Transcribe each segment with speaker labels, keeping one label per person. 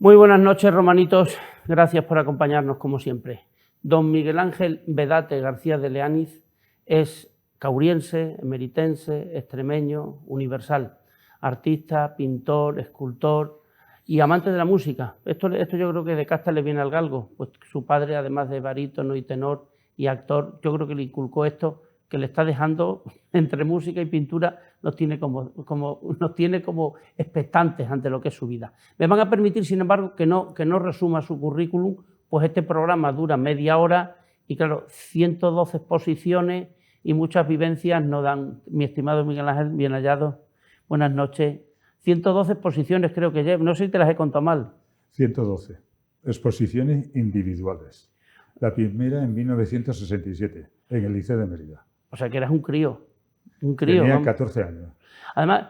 Speaker 1: Muy buenas noches, romanitos. Gracias por acompañarnos, como siempre. Don Miguel Ángel Vedate García de Leániz es cauriense, emeritense, extremeño, universal, artista, pintor, escultor y amante de la música. Esto yo creo que de casta le viene al galgo, pues su padre, además de barítono y tenor y actor, yo creo que le inculcó esto, que le está dejando entre música y pintura, nos tiene como expectantes ante lo que es su vida. Me van a permitir, sin embargo, que no resuma su currículum, pues este programa dura media hora y claro, 112 exposiciones y muchas vivencias nos dan. Mi estimado Miguel Ángel, bien hallado, buenas noches. 112 exposiciones creo que llevo, no sé si te las he contado mal.
Speaker 2: 112 exposiciones individuales. La primera en 1967, en el Liceo de Mérida.
Speaker 1: O sea que eras un crío. Tenía
Speaker 2: vamos. 14 años.
Speaker 1: Además,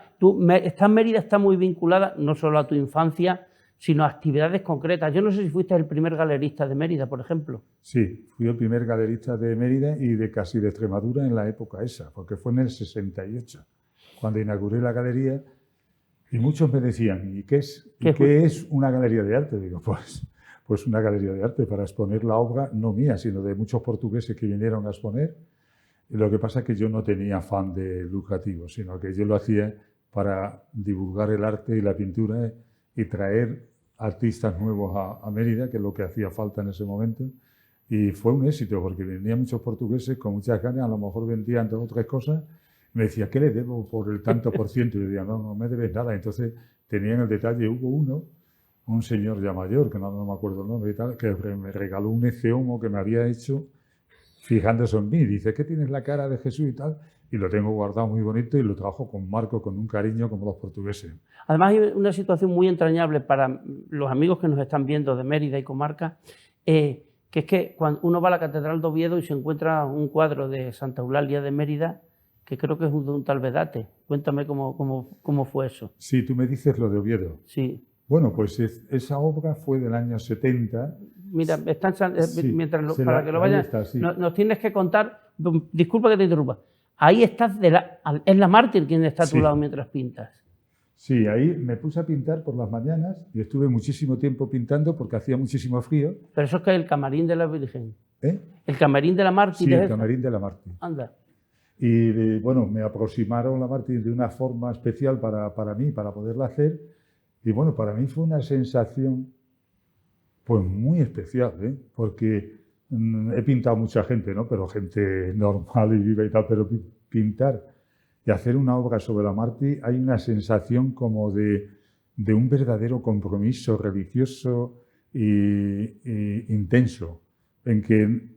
Speaker 1: Mérida está muy vinculada no solo a tu infancia, sino a actividades concretas. Yo no sé si fuiste el primer galerista de Mérida, por ejemplo.
Speaker 2: Sí, fui el primer galerista de Mérida y de casi de Extremadura en la época esa, porque fue en el 68, cuando inauguré la galería, y muchos me decían, ¿y qué es una galería de arte? Digo, pues una galería de arte para exponer la obra, no mía, sino de muchos portugueses que vinieron a exponer. Lo que pasa es que yo no tenía afán de lucrativo, sino que yo lo hacía para divulgar el arte y la pintura y traer artistas nuevos a Mérida, que es lo que hacía falta en ese momento. Y fue un éxito, porque venían muchos portugueses con muchas ganas, a lo mejor vendían dos o tres cosas. Me decía, ¿qué le debo por el tanto por ciento? Y yo decía, no me debes nada. Entonces tenían el detalle, hubo un señor ya mayor, que no me acuerdo el nombre y tal, que me regaló un eceomo que me había hecho fijándose en mí. Dice, ¿qué tienes la cara de Jesús y tal? Y lo tengo guardado muy bonito y lo trabajo con marco, con un cariño como los portugueses.
Speaker 1: Además hay una situación muy entrañable para los amigos que nos están viendo de Mérida y comarca, que es que cuando uno va a la Catedral de Oviedo y se encuentra un cuadro de Santa Eulalia de Mérida, que creo que es de un tal Vedate. Cuéntame cómo fue eso.
Speaker 2: Sí, tú me dices lo de Oviedo.
Speaker 1: Sí.
Speaker 2: Bueno, pues esa obra fue del año 70.
Speaker 1: Mira,
Speaker 2: Sí,
Speaker 1: para que lo vayan,
Speaker 2: sí.
Speaker 1: nos tienes que contar, disculpa que te interrumpa, ahí estás, es la mártir quien está a tu lado mientras pintas.
Speaker 2: Sí, ahí me puse a pintar por las mañanas y estuve muchísimo tiempo pintando porque hacía muchísimo frío.
Speaker 1: Pero eso es que es el camarín de la Virgen.
Speaker 2: ¿Eh?
Speaker 1: El camarín de la mártir.
Speaker 2: Sí, el camarín de la mártir.
Speaker 1: Anda.
Speaker 2: Y bueno, me aproximaron la mártir de una forma especial para mí, para poderla hacer. Y bueno, para mí fue una sensación pues muy especial, porque he pintado mucha gente, ¿no? Pero gente normal y viva y tal, pero pintar y hacer una obra sobre la mártir hay una sensación como de un verdadero compromiso religioso e intenso, en que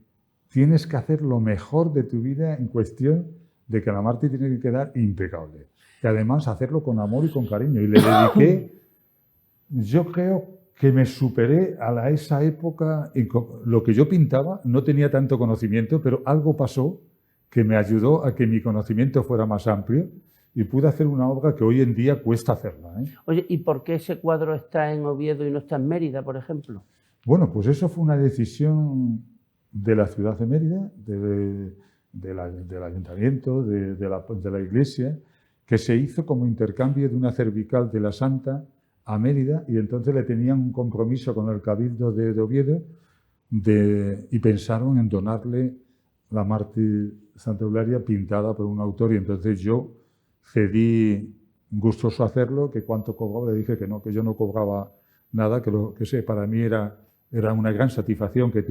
Speaker 2: tienes que hacer lo mejor de tu vida en cuestión de que la mártir tiene que quedar impecable. Y además hacerlo con amor y con cariño. Y le dediqué, yo creo que me superé a esa época, lo que yo pintaba, no tenía tanto conocimiento, pero algo pasó que me ayudó a que mi conocimiento fuera más amplio y pude hacer una obra que hoy en día cuesta hacerla.
Speaker 1: Oye, ¿y por qué ese cuadro está en Oviedo y no está en Mérida, por ejemplo?
Speaker 2: Bueno, pues eso fue una decisión de la ciudad de Mérida, del ayuntamiento, de la iglesia, que se hizo como intercambio de una cervical de la Santa a Mérida, y entonces le tenían un compromiso con el Cabildo de Oviedo y pensaron en donarle la mártir Santa Eulalia pintada por un autor, y entonces yo cedí gustoso a hacerlo, que cuánto cobraba, le dije que no, que yo no cobraba nada, que para mí era una gran satisfacción que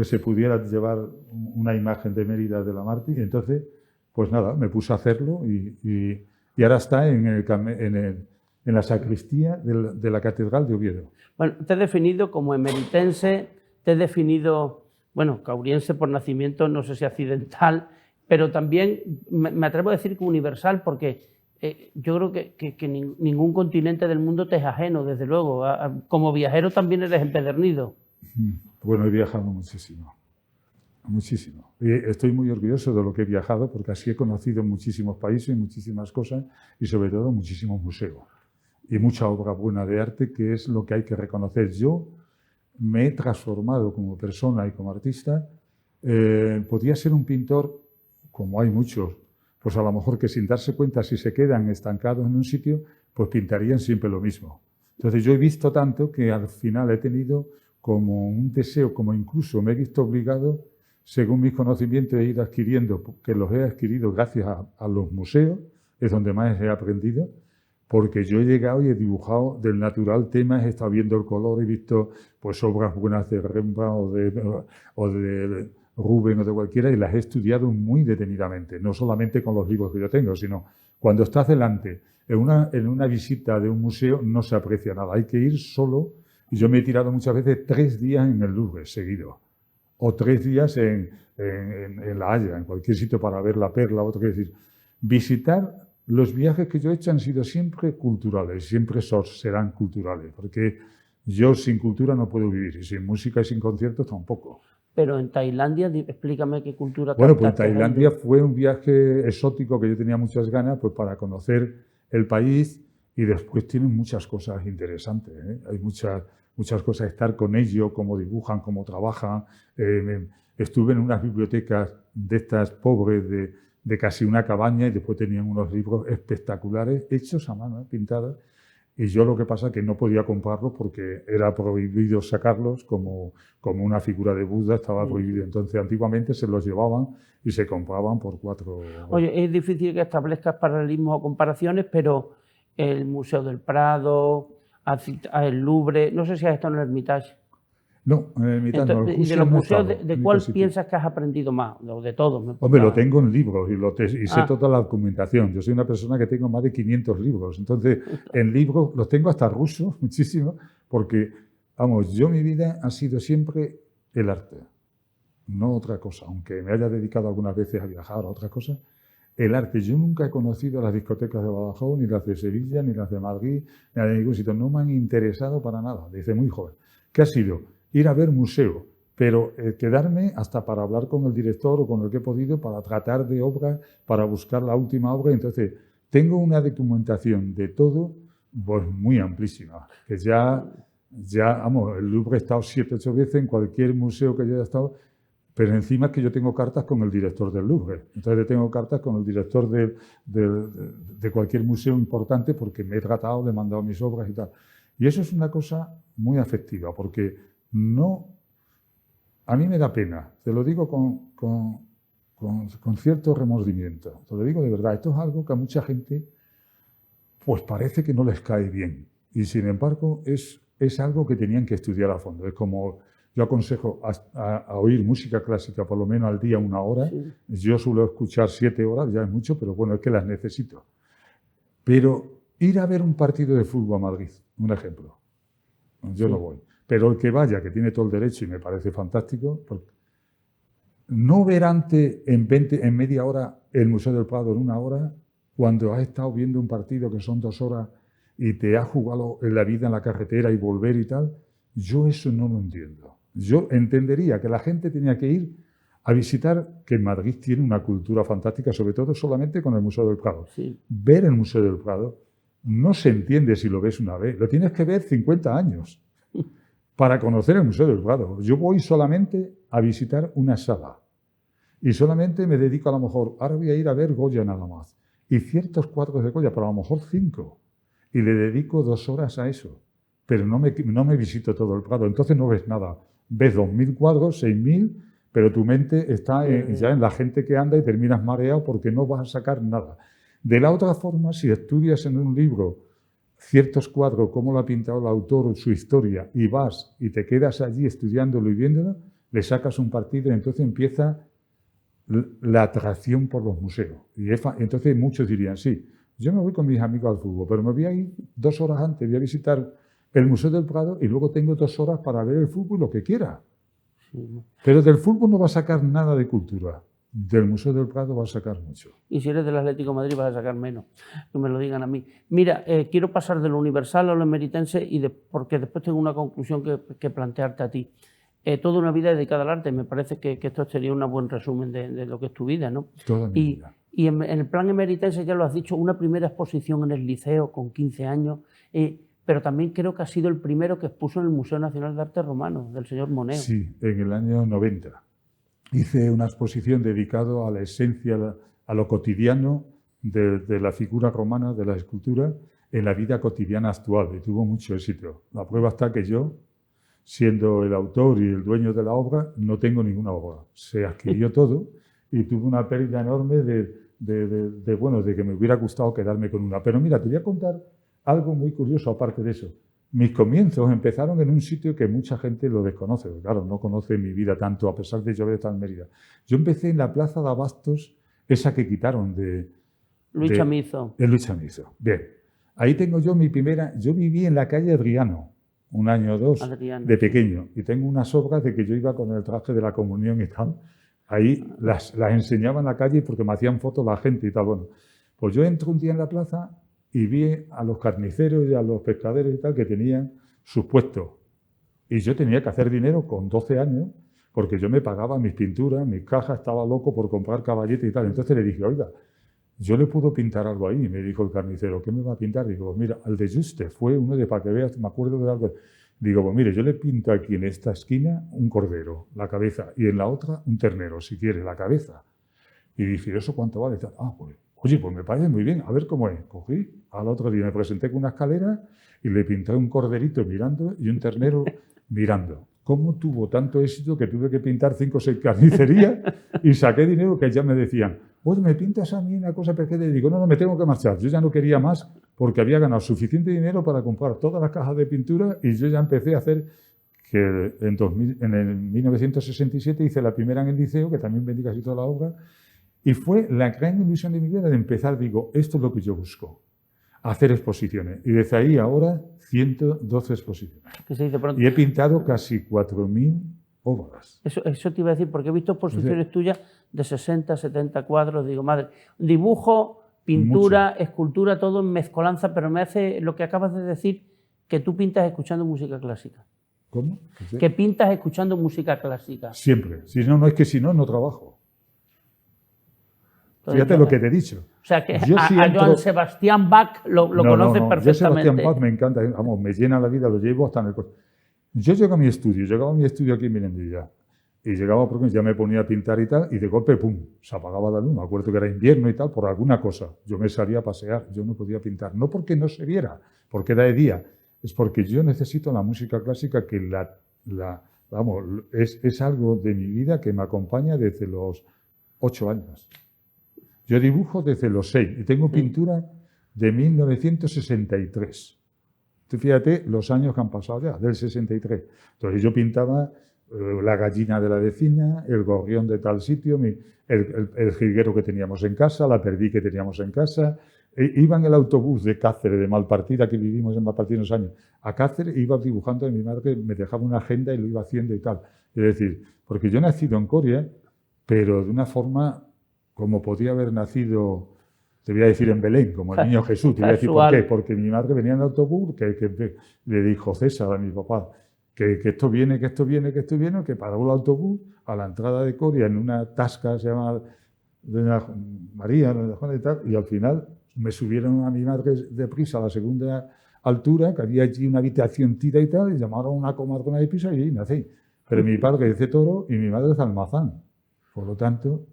Speaker 2: se pudiera llevar una imagen de Mérida de la mártir, y entonces, pues nada, me puse a hacerlo y ahora está en la sacristía de la Catedral de Oviedo.
Speaker 1: Bueno, te he definido como emeritense, te he definido, bueno, cauriense por nacimiento, no sé si accidental, pero también me atrevo a decir que universal, porque yo creo que ningún continente del mundo te es ajeno, desde luego. Como viajero también eres empedernido.
Speaker 2: Bueno, he viajado muchísimo, muchísimo. Y estoy muy orgulloso de lo que he viajado, porque así he conocido muchísimos países, muchísimas cosas y sobre todo muchísimos museos. Y mucha obra buena de arte, que es lo que hay que reconocer. Yo me he transformado como persona y como artista. Podría ser un pintor, como hay muchos, pues a lo mejor que sin darse cuenta, si se quedan estancados en un sitio, pues pintarían siempre lo mismo. Entonces yo he visto tanto que al final he tenido como un deseo, como incluso me he visto obligado, según mis conocimientos he ido adquiriendo, que los he adquirido gracias a los museos, es donde más he aprendido, porque yo he llegado y he dibujado del natural temas, he estado viendo el color, he visto pues obras buenas de Rembrandt o de Rubén o de cualquiera, y las he estudiado muy detenidamente, no solamente con los libros que yo tengo, sino cuando estás delante en una visita de un museo no se aprecia nada, hay que ir solo. Y yo me he tirado muchas veces 3 días en el Louvre seguido, o 3 días en La Haya, en cualquier sitio para ver la perla, otro que decir. Visitar, los viajes que yo he hecho han sido siempre culturales, siempre serán culturales, porque yo sin cultura no puedo vivir, y sin música y sin conciertos tampoco.
Speaker 1: Pero en Tailandia, explícame qué cultura
Speaker 2: Bueno, pues en
Speaker 1: captaste ahí.
Speaker 2: Tailandia fue un viaje exótico que yo tenía muchas ganas pues para conocer el país, y después tienen muchas cosas interesantes, ¿eh? Hay muchas cosas, estar con ellos, cómo dibujan, cómo trabajan. Estuve en unas bibliotecas de estas pobres de casi una cabaña, y después tenían unos libros espectaculares hechos a mano, pintados. Y yo lo que pasa es que no podía comprarlos porque era prohibido sacarlos, como una figura de Buda estaba prohibido. Entonces antiguamente se los llevaban y se compraban por 4 euros.
Speaker 1: Oye, es difícil que establezcas paralelismos o comparaciones, pero el Museo del Prado, el Louvre, no sé si has estado en el Hermitage.
Speaker 2: No, en el Hermitage no.
Speaker 1: Entonces, y de los museos, ¿de cuál piensas que has aprendido más? O de todos.
Speaker 2: Hombre, lo tengo en libros y sé toda la documentación. Yo soy una persona que tengo más de 500 libros. Entonces, en libros los tengo hasta rusos, muchísimo, porque, vamos, mi vida ha sido siempre el arte, no otra cosa. Aunque me haya dedicado algunas veces a viajar a otras cosas, el arte. Yo nunca he conocido las discotecas de Badajoz, ni las de Sevilla, ni las de Madrid, ni de ningún sitio. No me han interesado para nada, desde muy joven. ¿Qué ha sido? Ir a ver museo, pero quedarme hasta para hablar con el director o con el que he podido para tratar de obra, para buscar la última obra. Entonces, tengo una documentación de todo pues, muy amplísima, que vamos, el Louvre he estado 7 o 8 veces, en cualquier museo que yo haya estado, pero encima es que yo tengo cartas con el director del Louvre. Entonces tengo cartas con el director de cualquier museo importante porque me he tratado, le he mandado mis obras y tal. Y eso es una cosa muy afectiva, porque a mí me da pena, te lo digo con cierto remordimiento, te lo digo de verdad. Esto es algo que a mucha gente pues parece que no les cae bien, y sin embargo es algo que tenían que estudiar a fondo. Es como yo aconsejo a oír música clásica por lo menos al día 1 hora. Sí. Yo suelo escuchar 7 horas, ya es mucho, pero bueno, es que las necesito. Pero ir a ver un partido de fútbol a Madrid, un ejemplo, yo no voy. Pero el que vaya, que tiene todo el derecho y me parece fantástico, no ver antes en media hora el Museo del Prado en 1 hora, cuando has estado viendo un partido que son 2 horas y te has jugado en la vida en la carretera y volver y tal, yo eso no lo entiendo. Yo entendería que la gente tenía que ir a visitar, que Madrid tiene una cultura fantástica, sobre todo solamente con el Museo del Prado. Sí. Ver el Museo del Prado no se entiende si lo ves una vez, lo tienes que ver 50 años. Para conocer el Museo del Prado. Yo voy solamente a visitar una sala y solamente me dedico a lo mejor, ahora voy a ir a ver Goya nada más, y ciertos cuadros de Goya, pero a lo mejor 5, y le dedico 2 horas a eso, pero no me visito todo el Prado. Entonces no ves nada, ves 2.000 cuadros, 6.000, pero tu mente está ya en la gente que anda y terminas mareado porque no vas a sacar nada. De la otra forma, si estudias en un libro ciertos cuadros, cómo lo ha pintado el autor, su historia, y vas y te quedas allí estudiándolo y viéndolo, le sacas un partido y entonces empieza la atracción por los museos. Y entonces muchos dirían, sí, yo me voy con mis amigos al fútbol, pero me voy a ir 2 horas antes, voy a visitar el Museo del Prado y luego tengo 2 horas para ver el fútbol, lo que quiera. Sí. Pero del fútbol no va a sacar nada de cultura. Del Museo del Prado va a sacar mucho.
Speaker 1: Y si eres del Atlético de Madrid vas a sacar menos, que me lo digan a mí. Mira, quiero pasar de lo universal a lo emeritense porque después tengo una conclusión que plantearte a ti. Toda una vida dedicada al arte, me parece que esto sería un buen resumen de lo que es tu vida, ¿no?
Speaker 2: Toda mi vida.
Speaker 1: Y en el plan emeritense, ya lo has dicho, una primera exposición en el liceo con 15 años, pero también creo que ha sido el primero que expuso en el Museo Nacional de Arte Romano, del señor Moneo.
Speaker 2: Sí, en el año 90. Hice una exposición dedicada a la esencia, a lo cotidiano de la figura romana, de la escultura, en la vida cotidiana actual y tuvo mucho éxito. La prueba está que yo, siendo el autor y el dueño de la obra, no tengo ninguna obra. Se adquirió todo y tuve una pérdida enorme de que me hubiera gustado quedarme con una. Pero mira, te voy a contar algo muy curioso aparte de eso. Mis comienzos empezaron en un sitio que mucha gente lo desconoce. Claro, no conoce mi vida tanto, a pesar de yo haber estado en Mérida. Yo empecé en la Plaza de Abastos, esa que quitaron de
Speaker 1: Luis Chamizo.
Speaker 2: De Luis Chamizo. Bien. Ahí tengo yo mi primera... Yo viví en la calle Adriano, un año o dos,
Speaker 1: Adriano,
Speaker 2: de pequeño. Y tengo unas obras de que yo iba con el traje de la comunión y tal. Ahí las enseñaba en la calle porque me hacían fotos la gente y tal. Bueno, pues yo entro un día en la plaza y vi a los carniceros y a los pescaderos y tal que tenían sus puestos. Y yo tenía que hacer dinero con 12 años porque yo me pagaba mis pinturas, mis cajas, estaba loco por comprar caballetes y tal. Entonces le dije, oiga, yo le puedo pintar algo ahí. Y me dijo el carnicero, ¿qué me va a pintar? Digo, mira, el de Juste fue uno de, para que veas, me acuerdo de algo. Digo, pues mire, yo le pinto aquí en esta esquina un cordero, la cabeza, y en la otra un ternero, si quiere, la cabeza. Y dije, ¿eso cuánto vale? Ah, pues, oye, pues me parece muy bien, a ver cómo es. Cogí, al otro día me presenté con una escalera y le pinté un corderito mirando y un ternero mirando. ¿Cómo tuvo tanto éxito que tuve que pintar 5 o 6 carnicerías y saqué dinero que ya me decían, oye, ¿me pintas a mí una cosa pequeña? Y digo, no, me tengo que marchar. Yo ya no quería más porque había ganado suficiente dinero para comprar todas las cajas de pintura y yo ya empecé a hacer que en el 1967 hice la primera en el liceo, que también vendí casi toda la obra, y fue la gran ilusión de mi vida de empezar, digo, esto es lo que yo busco, hacer exposiciones. Y desde ahí ahora 112 exposiciones.
Speaker 1: Que se dice pronto.
Speaker 2: Y he pintado casi 4.000 obras.
Speaker 1: Eso te iba a decir, porque he visto exposiciones tuyas de 60, 70 cuadros. Digo, madre, dibujo, pintura, escultura, todo en mezcolanza, pero me hace lo que acabas de decir, que tú pintas escuchando música clásica.
Speaker 2: ¿Cómo?
Speaker 1: Que pintas escuchando música clásica.
Speaker 2: Siempre. Si no, es que si no, no trabajo. Fíjate lo que te he dicho.
Speaker 1: O sea, que a Johann Sebastian Bach lo conoces perfectamente.
Speaker 2: Yo Sebastián Bach me encanta, vamos, me llena la vida, lo llevo hasta en el coche. Yo llegaba a mi estudio aquí en Mirandilla, y llegaba porque ya me ponía a pintar y tal, y de golpe, pum, se apagaba la luz. Me acuerdo que era invierno y tal, por alguna cosa. Yo me salía a pasear, yo no podía pintar. No porque no se viera, porque era de día, es porque yo necesito la música clásica que vamos, es algo de mi vida que me acompaña desde los 8 años. Yo dibujo desde los 6 y tengo pintura de 1963. Tú fíjate los años que han pasado ya, del 63. Entonces yo pintaba la gallina de la vecina, el gorrión de tal sitio, el jilguero que teníamos en casa, la perdiz que teníamos en casa. Iba en el autobús de Cáceres, de Malpartida, que vivimos en Malpartida unos años, a Cáceres, iba dibujando y mi madre me dejaba una agenda y lo iba haciendo y tal. Es decir, porque yo he nacido en Coria, pero de una forma como podía haber nacido, te voy a decir en Belén, como el niño Jesús. Te voy a decir por qué. Porque mi madre venía en el autobús, que le dijo César a mi papá, que esto viene, que paró el autobús a la entrada de Coria en una tasca que se llama Doña María, Doña Juana y tal, y al final me subieron a mi madre deprisa a la segunda altura, que había allí una habitación tira y tal, y llamaron a una comadrona de piso y ahí nací. Pero mi padre es de Toro y mi madre es de Almazán. Por lo tanto,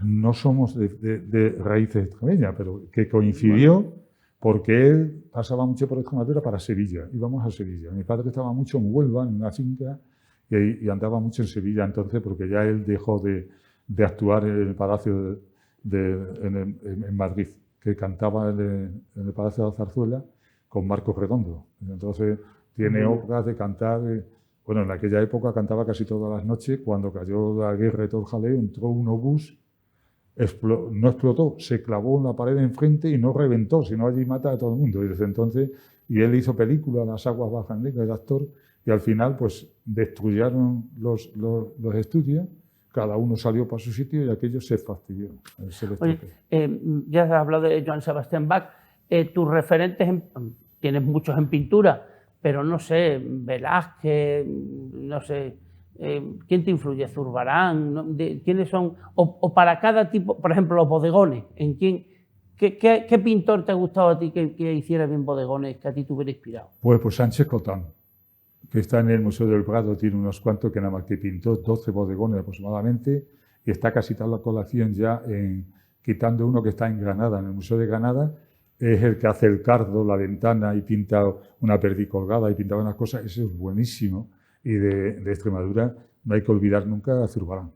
Speaker 2: no somos de raíces extremeñas, pero que coincidió porque él pasaba mucho por Extremadura para Sevilla. Íbamos a Sevilla. Mi padre estaba mucho en Huelva, en una finca, y andaba mucho en Sevilla entonces, porque ya él dejó de actuar en el Palacio en Madrid, que cantaba en el Palacio de la Zarzuela con Marcos Redondo. Entonces tiene obras de cantar. Bueno, en aquella época cantaba casi todas las noches. Cuando cayó la guerra y todo el jaleo, entró un obús. No explotó, se clavó en la pared de enfrente y no reventó, sino allí mata a todo el mundo. Y desde entonces, y él hizo película, Las aguas bajan, el actor, y al final pues destruyeron los estudios, cada uno salió para su sitio y aquello se fastidió.
Speaker 1: Oye, ya has hablado de Johann Sebastian Bach, tus referentes, tienes muchos en pintura, pero no sé, Velázquez, no sé... ¿Quién te influye? ¿Zurbarán? ¿Quiénes son? O para cada tipo, por ejemplo, los bodegones. ¿Qué pintor te ha gustado a ti que hiciera bien bodegones, que a ti te hubiera inspirado?
Speaker 2: Pues Sánchez Cotán, que está en el Museo del Prado, tiene unos cuantos que nada más que pintó 12 bodegones aproximadamente, y está casi toda la colección ya, quitando uno que está en Granada, en el Museo de Granada, es el que hace el cardo, la ventana y pinta una perdiz colgada y pinta unas cosas, ese es buenísimo. Y de Extremadura no hay que olvidar nunca a Zurbarán.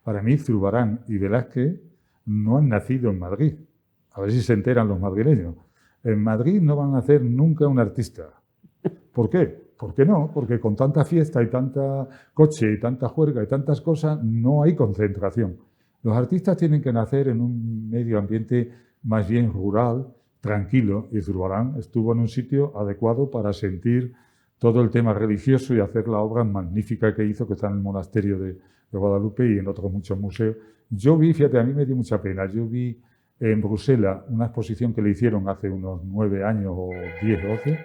Speaker 2: Para mí, Zurbarán y Velázquez no han nacido en Madrid. A ver si se enteran los madrileños. En Madrid no van a hacer nunca un artista. ¿Por qué? ¿Por qué no? Porque con tanta fiesta y tanta coche y tanta juerga y tantas cosas no hay concentración. Los artistas tienen que nacer en un medio ambiente más bien rural, tranquilo, y Zurbarán estuvo en un sitio adecuado para sentir todo el tema religioso y hacer la obra magnífica que hizo, que está en el monasterio de Guadalupe y en otros muchos museos. Yo vi, fíjate, a mí me dio mucha pena, yo vi en Bruselas una exposición que le hicieron hace unos 9 años o 10 o 12,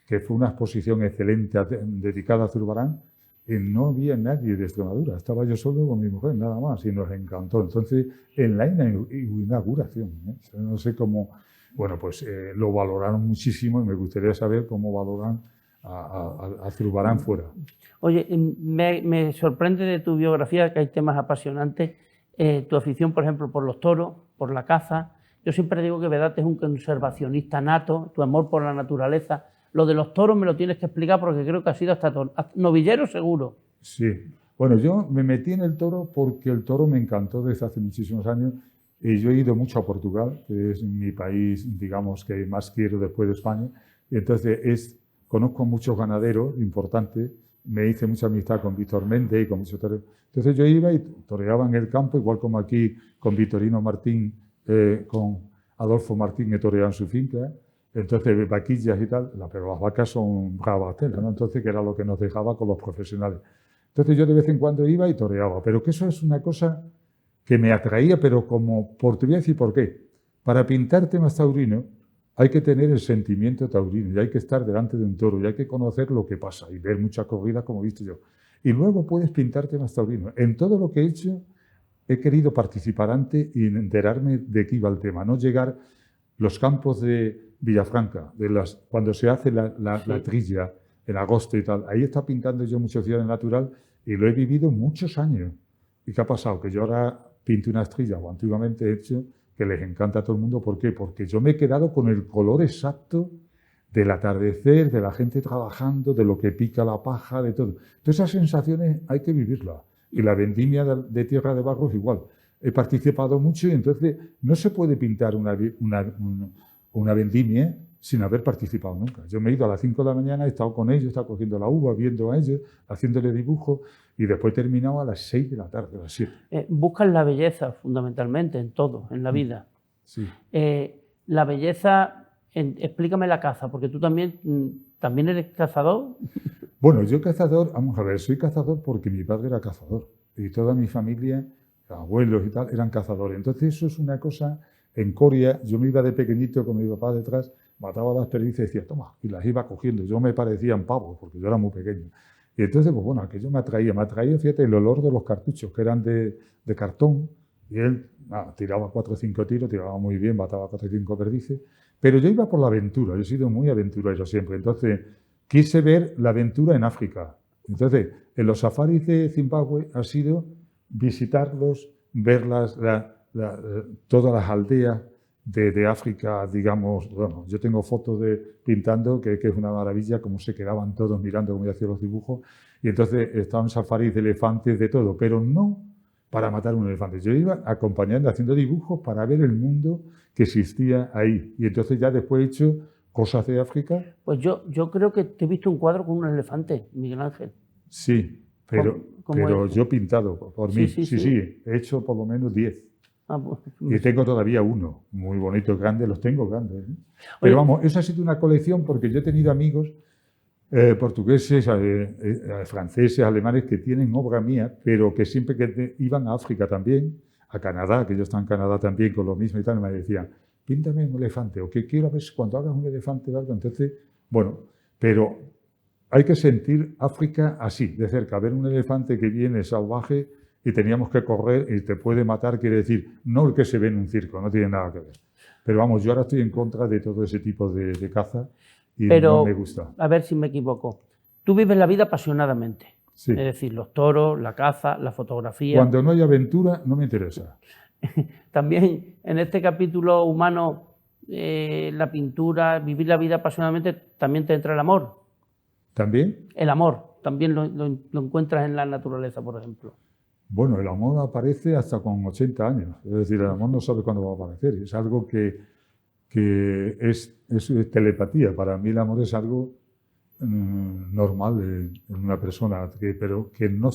Speaker 2: que fue una exposición excelente dedicada a Zurbarán, y no había nadie de Extremadura, estaba yo solo con mi mujer, nada más, y nos encantó. Entonces, en la inauguración, no sé cómo, bueno, pues lo valoraron muchísimo y me gustaría saber cómo valoran a Zurbarán fuera.
Speaker 1: Oye, me sorprende de tu biografía que hay temas apasionantes, tu afición, por ejemplo, por los toros, por la caza. Yo siempre digo que Vedate es un conservacionista nato, tu amor por la naturaleza. Lo de los toros me lo tienes que explicar porque creo que ha sido hasta novillero seguro.
Speaker 2: Sí, bueno, yo me metí en el toro porque el toro me encantó desde hace muchísimos años y yo he ido mucho a Portugal, que es mi país, digamos, que más quiero después de España, y entonces conozco muchos ganaderos importantes, me hice mucha amistad con Víctor Méndez y con muchos toreros. Entonces yo iba y toreaba en el campo, igual como aquí con Vitorino Martín, con Adolfo Martín que toreaba en su finca. Entonces, vaquillas y tal, pero las vacas son bravas telas, ¿no? Entonces, que era lo que nos dejaba con los profesionales. Entonces, yo de vez en cuando iba y toreaba, pero que eso es una cosa que me atraía, pero como, te voy a decir por qué. Para pintar temas taurinos hay que tener el sentimiento taurino y hay que estar delante de un toro y hay que conocer lo que pasa y ver muchas corridas como he visto yo. Y luego puedes pintar temas taurinos. En todo lo que he hecho he querido participar antes y enterarme de qué iba el tema, no llegar los campos de Villafranca, cuando se hace la trilla en agosto y tal, ahí está pintando yo mucho ciudad natural y lo he vivido muchos años. ¿Y qué ha pasado? Que yo ahora pinto unas trillas, o antiguamente he hecho, que les encanta a todo el mundo. ¿Por qué? Porque yo me he quedado con el color exacto del atardecer, de la gente trabajando, de lo que pica la paja, de todo. Todas esas sensaciones hay que vivirlas. Y la vendimia de Tierra de Barro es igual. He participado mucho y entonces no se puede pintar una vendimia sin haber participado nunca. Yo me he ido a las 5 de la mañana, he estado con ellos, he estado cogiendo la uva, viendo a ellos, haciéndole dibujos y después he terminado a las 6 de la tarde, a las 7.
Speaker 1: Buscas la belleza fundamentalmente en todo, en la vida.
Speaker 2: Sí.
Speaker 1: La belleza, explícame la caza, porque tú también eres cazador.
Speaker 2: Bueno, yo cazador, vamos a ver, soy cazador porque mi padre era cazador y toda mi familia, abuelos y tal, eran cazadores. Entonces eso es una cosa, en Coria, yo me iba de pequeñito con mi papá detrás, mataba las perdices y decía, toma, y las iba cogiendo. Yo me parecían pavos porque yo era muy pequeño. Y entonces, pues bueno, aquello me atraía, fíjate, el olor de los cartuchos, que eran de cartón, y él tiraba 4 o 5 tiros, tiraba muy bien, mataba 4 o 5 perdices, pero yo iba por la aventura, yo he sido muy aventurero siempre. Entonces, quise ver la aventura en África. Entonces, en los safaris de Zimbabue ha sido visitarlos, ver todas las aldeas de África, digamos. Bueno, yo tengo fotos pintando, que es una maravilla, cómo se quedaban todos mirando cómo yo hacía los dibujos. Y entonces estaban safaris de elefantes, de todo, pero no para matar un elefante. Yo iba acompañando, haciendo dibujos para ver el mundo que existía ahí. Y entonces ya después he hecho cosas de África.
Speaker 1: Pues yo creo que te he visto un cuadro con un elefante, Miguel Ángel.
Speaker 2: Sí, pero yo pintado por mí. Sí, he hecho por lo menos 10. Y tengo todavía uno, muy bonito, grande, los tengo grandes. Pero vamos, eso ha sido una colección porque yo he tenido amigos portugueses, franceses, alemanes que tienen obra mía, pero que siempre que iban a África también, a Canadá, que yo estaba en Canadá también con lo mismo y tal, me decían, píntame un elefante, o que quiero ver cuando hagas un elefante o algo. Entonces, bueno, pero hay que sentir África así, de cerca, ver un elefante que viene salvaje y teníamos que correr y te puede matar, quiere decir, no el que se ve en un circo, no tiene nada que ver. Pero vamos, yo ahora estoy en contra de todo ese tipo de caza y no me gusta.
Speaker 1: A ver si me equivoco, tú vives la vida apasionadamente,
Speaker 2: sí.
Speaker 1: Es decir, los toros, la caza, la fotografía.
Speaker 2: Cuando no hay aventura, no me interesa.
Speaker 1: También en este capítulo humano la pintura, vivir la vida apasionadamente, también te entra el amor.
Speaker 2: ¿También?
Speaker 1: El amor, también lo encuentras en la naturaleza, por ejemplo.
Speaker 2: Bueno, el amor aparece hasta con 80 años. Es decir, el amor no sabe cuándo va a aparecer. Es algo que es telepatía. Para mí el amor es algo normal en una persona, pero que no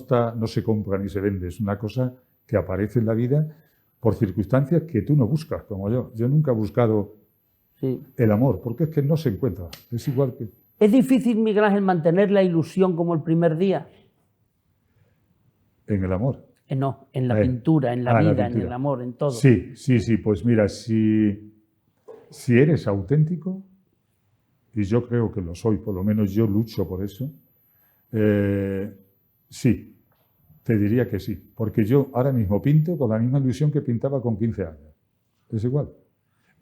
Speaker 2: se compra ni se vende. Es una cosa que aparece en la vida por circunstancias que tú no buscas, como yo. Yo nunca he buscado el amor, porque es que no se encuentra. Es igual que...
Speaker 1: ¿Es difícil, Miguel Ángel, mantener la ilusión como el primer día?
Speaker 2: En el amor.
Speaker 1: No, en la pintura, en la vida, en el amor, en todo.
Speaker 2: Sí. Pues mira, si eres auténtico, y yo creo que lo soy, por lo menos yo lucho por eso, sí, te diría que sí. Porque yo ahora mismo pinto con la misma ilusión que pintaba con 15 años. Es igual.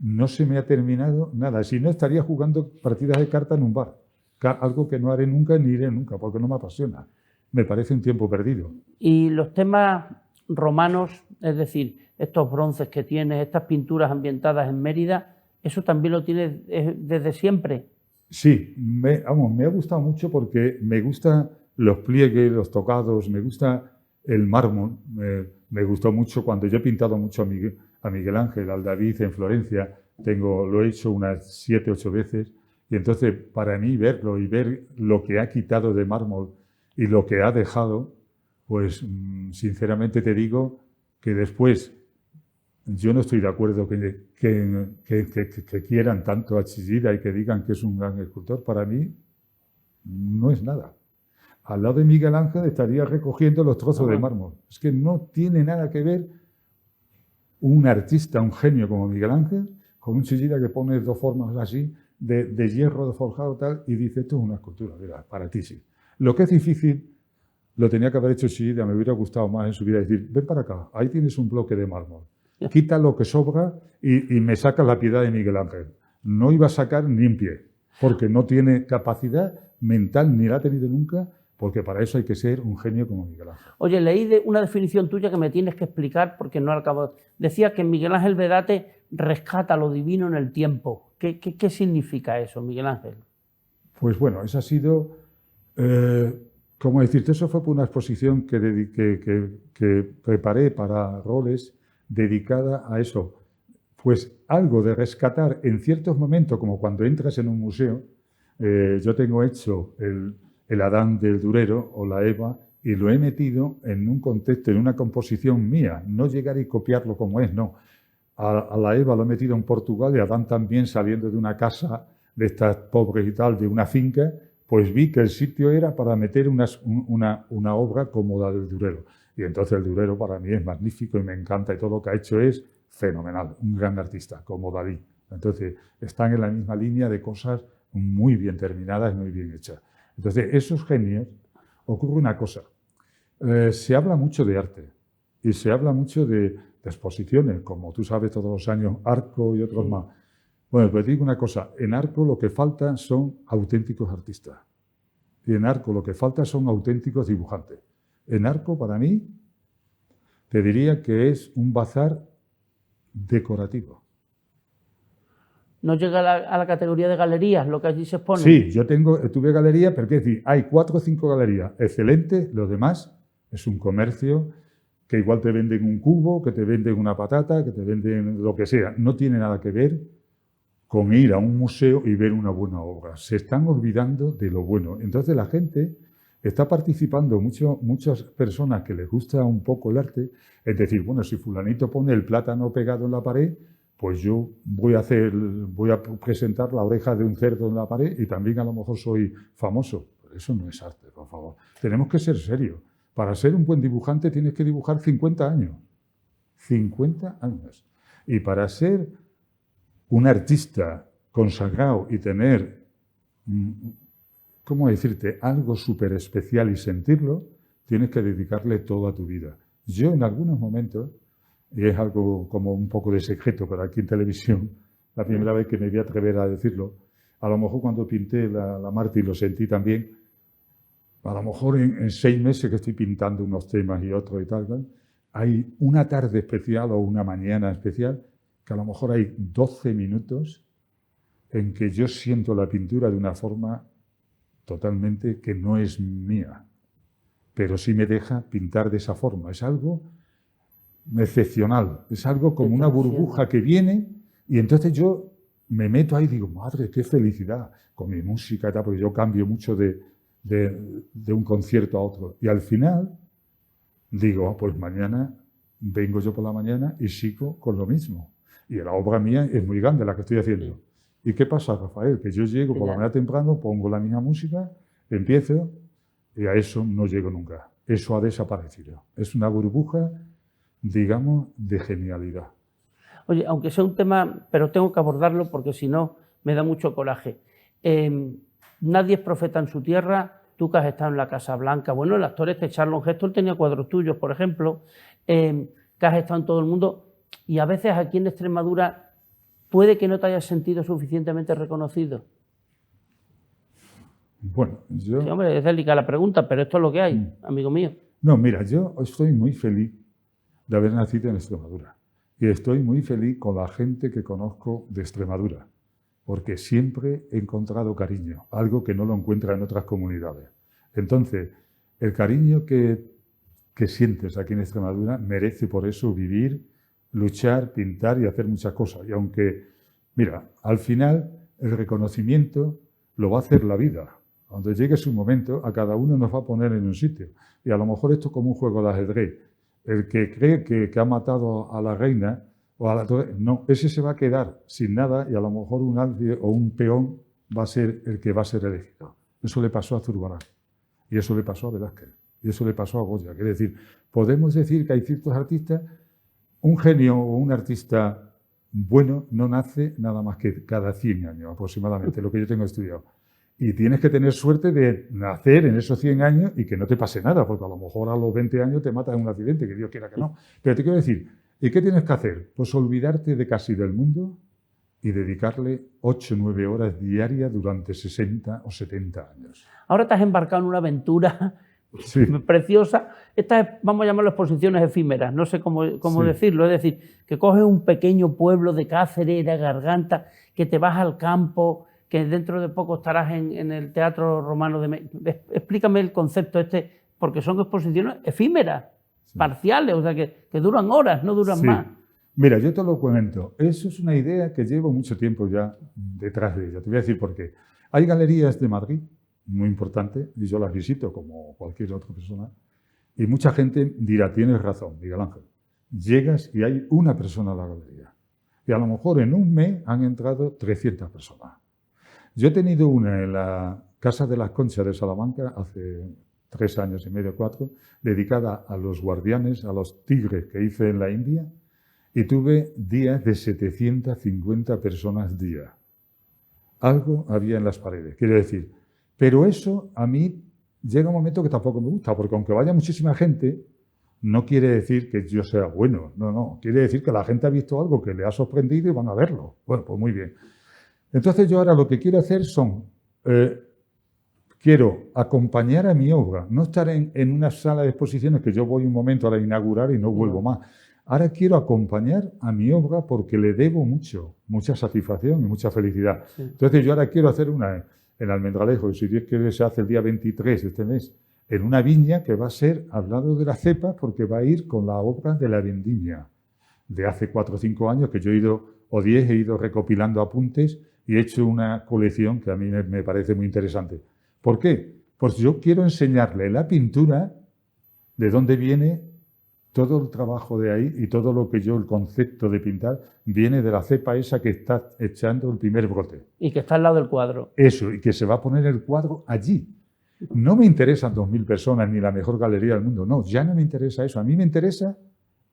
Speaker 2: No se me ha terminado nada. Si no, estaría jugando partidas de cartas en un bar. Algo que no haré nunca ni iré nunca, porque no me apasiona. Me parece un tiempo perdido.
Speaker 1: Y los temas romanos, es decir, estos bronces que tienes, estas pinturas ambientadas en Mérida, ¿eso también lo tienes desde siempre?
Speaker 2: Sí, me ha gustado mucho porque me gustan los pliegues, los tocados, me gusta el mármol. Me gustó mucho cuando yo he pintado mucho a Miguel Ángel, al David en Florencia. Lo he hecho unas 7, 8 veces. Y entonces, para mí, verlo y ver lo que ha quitado de mármol y lo que ha dejado, pues sinceramente te digo que después yo no estoy de acuerdo que quieran tanto a Chillida y que digan que es un gran escultor. Para mí no es nada. Al lado de Miguel Ángel estaría recogiendo los trozos de mármol. Es que no tiene nada que ver un artista, un genio como Miguel Ángel, con un Chillida que pone 2 formas así de hierro de forjado tal y dice, esto es una escultura. Mira, para ti sí. Lo que es difícil lo tenía que haber hecho Chillida, me hubiera gustado más en su vida decir, ven para acá, ahí tienes un bloque de mármol, quita lo que sobra y me sacas la piedad de Miguel Ángel. No iba a sacar ni un pie, porque no tiene capacidad mental, ni la ha tenido nunca, porque para eso hay que ser un genio como Miguel Ángel.
Speaker 1: Oye, leí una definición tuya que me tienes que explicar porque no la acabo. Decía que Miguel Ángel Vedate rescata lo divino en el tiempo. ¿Qué significa eso, Miguel Ángel?
Speaker 2: Pues bueno, esa ha sido... ¿cómo decirte? Eso fue por una exposición que preparé para Roles dedicada a eso. Pues algo de rescatar en ciertos momentos, como cuando entras en un museo. Yo tengo hecho el Adán del Durero o la Eva y lo he metido en un contexto, en una composición mía. No llegar y copiarlo como es, no. A la Eva lo he metido en Portugal y a Adán también saliendo de una casa de estas pobres y tal, de una finca, pues vi que el sitio era para meter una obra como la del Durero. Y entonces el Durero para mí es magnífico y me encanta y todo lo que ha hecho es fenomenal, un gran artista como Dalí. Entonces están en la misma línea de cosas muy bien terminadas y muy bien hechas. Entonces esos genios, ocurre una cosa, se habla mucho de arte y se habla mucho de exposiciones, como tú sabes todos los años, Arco y otros más. Bueno, pues te digo una cosa, en Arco lo que falta son auténticos artistas. Y en Arco lo que falta son auténticos dibujantes. En Arco, para mí, te diría que es un bazar decorativo.
Speaker 1: ¿No llega a la categoría de galerías lo que allí se expone?
Speaker 2: Sí, yo tuve galería, pero quiero decir, hay 4 o 5 galerías excelentes, lo demás es un comercio que igual te venden un cubo, que te venden una patata, que te venden lo que sea. No tiene nada que ver con ir a un museo y ver una buena obra. Se están olvidando de lo bueno. Entonces la gente está participando, muchas personas que les gusta un poco el arte, es decir, bueno, si fulanito pone el plátano pegado en la pared, pues yo voy a presentar la oreja de un cerdo en la pared y también a lo mejor soy famoso. Pero eso no es arte, por favor. Tenemos que ser serios. Para ser un buen dibujante tienes que dibujar 50 años. 50 años. Y para ser un artista consagrado y tener, ¿cómo decirte?, algo súper especial y sentirlo, tienes que dedicarle toda tu vida. Yo en algunos momentos, y es algo como un poco de secreto, pero aquí en televisión, la primera vez que me voy a atrever a decirlo, a lo mejor cuando pinté la Marte y lo sentí también, a lo mejor en 6 meses que estoy pintando unos temas y otros y tal, hay una tarde especial o una mañana especial que a lo mejor hay 12 minutos en que yo siento la pintura de una forma totalmente que no es mía, pero sí me deja pintar de esa forma. Es algo excepcional, es algo como una burbuja que viene y entonces yo me meto ahí y digo, madre, qué felicidad con mi música y tal, porque yo cambio mucho de un concierto a otro. Y al final digo, pues mañana vengo yo por la mañana y sigo con lo mismo. Y la obra mía es muy grande, la que estoy haciendo. Sí. ¿Y qué pasa, Rafael? Que yo llego por la mañana temprano, pongo la misma música, empiezo y a eso no llego nunca. Eso ha desaparecido. Es una burbuja, digamos, de genialidad.
Speaker 1: Oye, aunque sea un tema, pero tengo que abordarlo porque si no me da mucho coraje. Nadie es profeta en su tierra. Tú que has estado en la Casa Blanca, bueno, el actor Charlton Heston tenía cuadros tuyos, por ejemplo, que has estado en todo el mundo y a veces aquí en Extremadura puede que no te hayas sentido suficientemente reconocido.
Speaker 2: Bueno, yo...
Speaker 1: Sí, hombre, es delicada la pregunta, pero esto es lo que hay, amigo mío.
Speaker 2: No, mira, yo estoy muy feliz de haber nacido en Extremadura y estoy muy feliz con la gente que conozco de Extremadura, porque siempre he encontrado cariño, algo que no lo encuentra en otras comunidades. Entonces, el cariño que sientes aquí en Extremadura merece por eso vivir, luchar, pintar y hacer muchas cosas. Y aunque, mira, al final el reconocimiento lo va a hacer la vida. Cuando llegue su momento, a cada uno nos va a poner en un sitio. Y a lo mejor esto es como un juego de ajedrez. El que cree que ha matado a la reina o a la torre, no, ese se va a quedar sin nada y a lo mejor un alfil o un peón va a ser el que va a ser elegido. Eso le pasó a Zurbarán y eso le pasó a Velázquez y eso le pasó a Goya. Quiere decir, podemos decir que hay ciertos artistas, un genio o un artista bueno no nace nada más que cada 100 años aproximadamente, lo que yo tengo estudiado. Y tienes que tener suerte de nacer en esos 100 años y que no te pase nada, porque a lo mejor a los 20 años te matas en un accidente, que Dios quiera que no. Pero te quiero decir, ¿y qué tienes que hacer? Pues olvidarte de casi del mundo y dedicarle 8 o 9 horas diarias durante 60 o 70 años.
Speaker 1: Ahora te has embarcado en una aventura sí. Preciosa. Estas, vamos a llamarlo exposiciones efímeras, no sé cómo sí. decirlo. Es decir, que coges un pequeño pueblo de Cáceres, de Garganta, que te vas al campo, que dentro de poco estarás en el Teatro Romano de México. Explícame el concepto este, porque son exposiciones efímeras, sí. parciales, o sea, que duran horas, no duran sí. más.
Speaker 2: Mira, yo te lo comento. Eso es una idea que llevo mucho tiempo ya detrás de ella. Te voy a decir por qué. Hay galerías de Madrid, muy importantes, y yo las visito como cualquier otra persona, y mucha gente dirá, tienes razón, Miguel Ángel. Llegas y hay una persona en la galería. Y a lo mejor en un mes han entrado 300 personas. Yo he tenido una en la Casa de las Conchas de Salamanca hace 3 años y medio, 4, dedicada a los guardianes, a los tigres que hice en la India, y tuve días de 750 personas día. Algo había en las paredes, quiero decir. Pero eso a mí llega un momento que tampoco me gusta, porque aunque vaya muchísima gente, no quiere decir que yo sea bueno, no, quiere decir que la gente ha visto algo que le ha sorprendido y van a verlo. Bueno, pues muy bien. Entonces yo ahora lo que quiero hacer son, quiero acompañar a mi obra, no estar en una sala de exposiciones que yo voy un momento a la inaugurar y no vuelvo más. Ahora quiero acompañar a mi obra porque le debo mucha satisfacción y mucha felicidad. Sí. Entonces yo ahora quiero hacer una en Almendralejo, y si Dios quiere se hace el día 23 de este mes, en una viña que va a ser al lado de la cepa porque va a ir con la obra de la vendimia de hace 4 o 5 años que yo he ido, o 10, he ido recopilando apuntes y he hecho una colección que a mí me parece muy interesante. ¿Por qué? Pues yo quiero enseñarle la pintura, de dónde viene todo el trabajo de ahí y todo lo que el concepto de pintar, viene de la cepa esa que está echando el primer brote.
Speaker 1: Y que está al lado del cuadro.
Speaker 2: Eso, y que se va a poner el cuadro allí. No me interesan 2.000 personas ni la mejor galería del mundo, no, ya no me interesa eso. A mí me interesa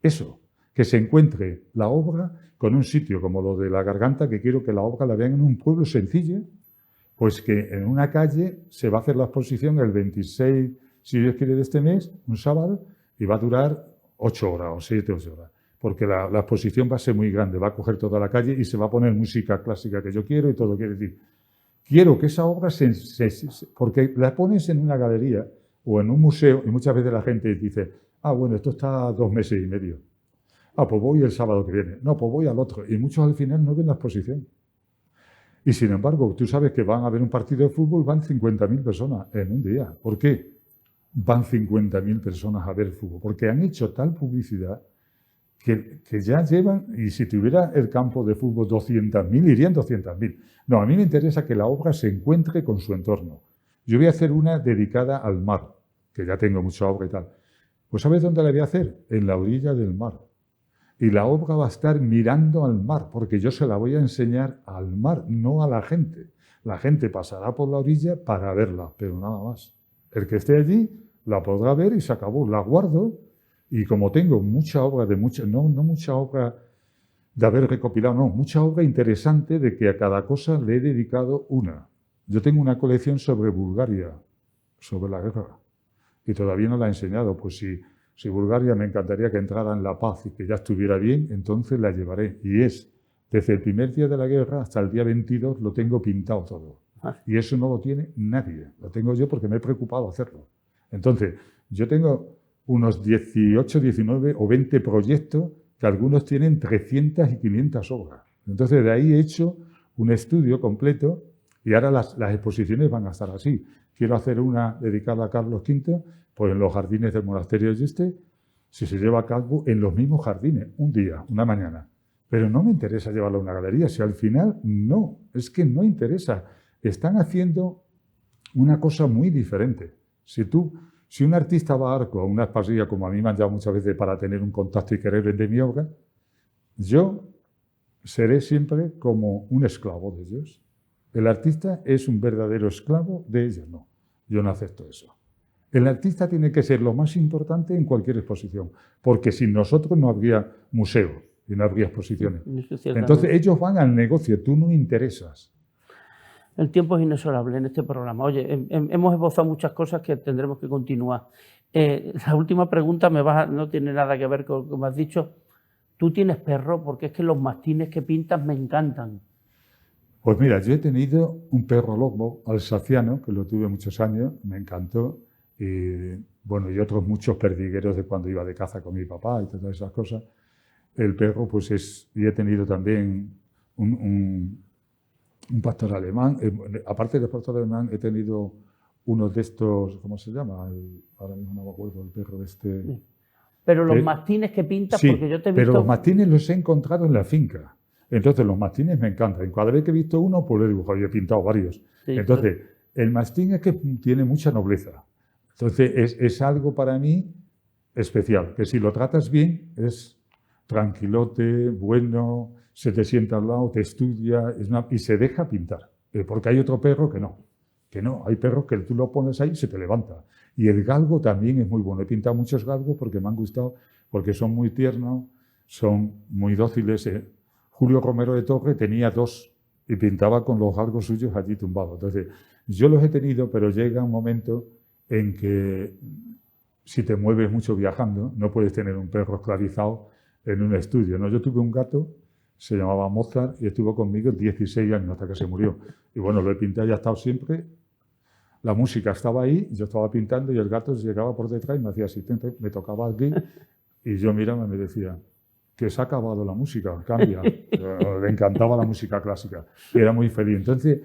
Speaker 2: eso, que se encuentre la obra con un sitio como lo de la Garganta, que quiero que la obra la vean en un pueblo sencillo, pues que en una calle se va a hacer la exposición el 26, si Dios quiere, de este mes, un sábado, y va a durar 8 horas o 7 o 8 horas, porque la exposición va a ser muy grande, va a coger toda la calle y se va a poner música clásica que yo quiero y todo. Quiere decir, quiero que esa obra porque la pones en una galería o en un museo y muchas veces la gente dice, bueno, esto está 2 meses y medio. Ah, pues voy el sábado que viene. No, pues voy al otro. Y muchos al final no ven la exposición. Y sin embargo, tú sabes que van a ver un partido de fútbol, van 50.000 personas en un día. ¿Por qué van 50.000 personas a ver fútbol? Porque han hecho tal publicidad que ya llevan, y si tuviera el campo de fútbol 200.000, irían 200.000. No, a mí me interesa que la obra se encuentre con su entorno. Yo voy a hacer una dedicada al mar, que ya tengo mucha obra y tal. Pues ¿sabes dónde la voy a hacer? En la orilla del mar. Y la obra va a estar mirando al mar, porque yo se la voy a enseñar al mar, no a la gente. La gente pasará por la orilla para verla, pero nada más. El que esté allí la podrá ver y se acabó. La guardo y como tengo mucha obra no mucha obra de haber recopilado, no, mucha obra interesante de que a cada cosa le he dedicado una. Yo tengo una colección sobre Bulgaria, sobre la guerra, y todavía no la he enseñado. Pues si Bulgaria me encantaría que entrara en la paz y que ya estuviera bien, entonces la llevaré. Y es, desde el primer día de la guerra hasta el día 22, lo tengo pintado todo. Y eso no lo tiene nadie. Lo tengo yo porque me he preocupado hacerlo. Entonces, yo tengo unos 18, 19 o 20 proyectos que algunos tienen 300 y 500 obras. Entonces, de ahí he hecho un estudio completo y ahora las exposiciones van a estar así. Quiero hacer una dedicada a Carlos V, pues en los jardines del monasterio de Yuste, si se lleva a cabo en los mismos jardines, un día, una mañana. Pero no me interesa llevarlo a una galería, si al final no, es que no interesa. Están haciendo una cosa muy diferente. Si un artista va a Arco, a una exposición, como a mí me han llamado muchas veces para tener un contacto y querer vender mi obra, yo seré siempre como un esclavo de ellos. El artista es un verdadero esclavo de ellos, no. Yo no acepto eso. El artista tiene que ser lo más importante en cualquier exposición, porque sin nosotros no habría museo y no habría exposiciones. Entonces ellos van al negocio, tú no interesas.
Speaker 1: El tiempo es inexorable en este programa. Oye, hemos esbozado muchas cosas que tendremos que continuar. La última pregunta no tiene nada que ver con lo que me has dicho. ¿Tú tienes perro? Porque es que los mastines que pintas me encantan.
Speaker 2: Pues mira, yo he tenido un perro lobo alsaciano, que lo tuve muchos años, me encantó. Y bueno, y otros muchos perdigueros de cuando iba de caza con mi papá y todas esas cosas. El perro, pues y he tenido también un pastor alemán. Aparte del pastor alemán, he tenido uno de estos, ¿cómo se llama? Ahora mismo no me acuerdo, el perro de este.
Speaker 1: Sí. Pero los mastines que pintas,
Speaker 2: sí,
Speaker 1: porque yo te he visto.
Speaker 2: Pero los mastines los he encontrado en la finca. Entonces, los mastines me encantan. Cada vez que he visto uno, pues lo he dibujado. Yo he pintado varios. Sí, entonces, el mastín es que tiene mucha nobleza. Entonces, es algo para mí especial, que si lo tratas bien, es tranquilote, bueno, se te sienta al lado, te estudia y se deja pintar. Porque hay otro perro que no. Hay perros que tú lo pones ahí y se te levanta. Y el galgo también es muy bueno. He pintado muchos galgos porque me han gustado, porque son muy tiernos, son muy dóciles. Julio Romero de Torre tenía 2 y pintaba con los galgos suyos allí tumbados. Entonces, yo los he tenido, pero llega un momento en que si te mueves mucho viajando, no puedes tener un perro esclavizado en un estudio, ¿no? Yo tuve un gato, se llamaba Mozart, y estuvo conmigo 16 años hasta que se murió. Y bueno, lo he pintado y ha estado siempre. La música estaba ahí, yo estaba pintando y el gato llegaba por detrás y me hacía asistente, me tocaba aquí y yo miraba y me decía que se ha acabado la música, cambia. Le encantaba la música clásica y era muy feliz. Entonces,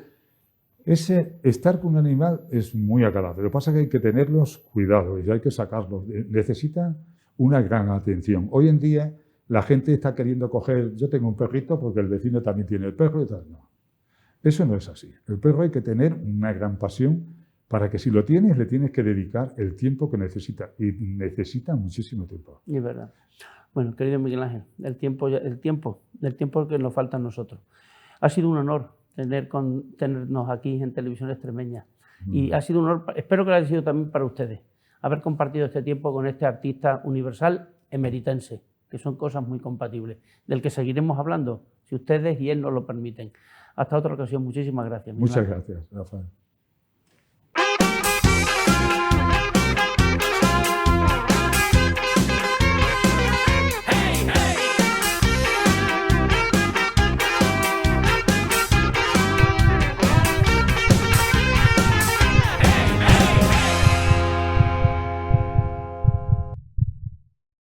Speaker 2: estar con un animal es muy agradable. Lo que pasa es que hay que tenerlos cuidado y hay que sacarlos. Necesitan una gran atención. Hoy en día la gente está queriendo coger, yo tengo un perrito porque el vecino también tiene el perro y tal. No. Eso no es así. El perro hay que tener una gran pasión para que si lo tienes, le tienes que dedicar el tiempo que necesita. Y necesita muchísimo tiempo.
Speaker 1: Es verdad. Bueno, querido Miguel Ángel, el tiempo que nos falta a nosotros. Ha sido un honor tenernos aquí en Televisión Extremeña. Y ha sido un honor, espero que lo haya sido también para ustedes, haber compartido este tiempo con este artista universal emeritense, que son cosas muy compatibles, del que seguiremos hablando, si ustedes y él nos lo permiten. Hasta otra ocasión, muchísimas gracias.
Speaker 2: Muchas gracias, Rafael.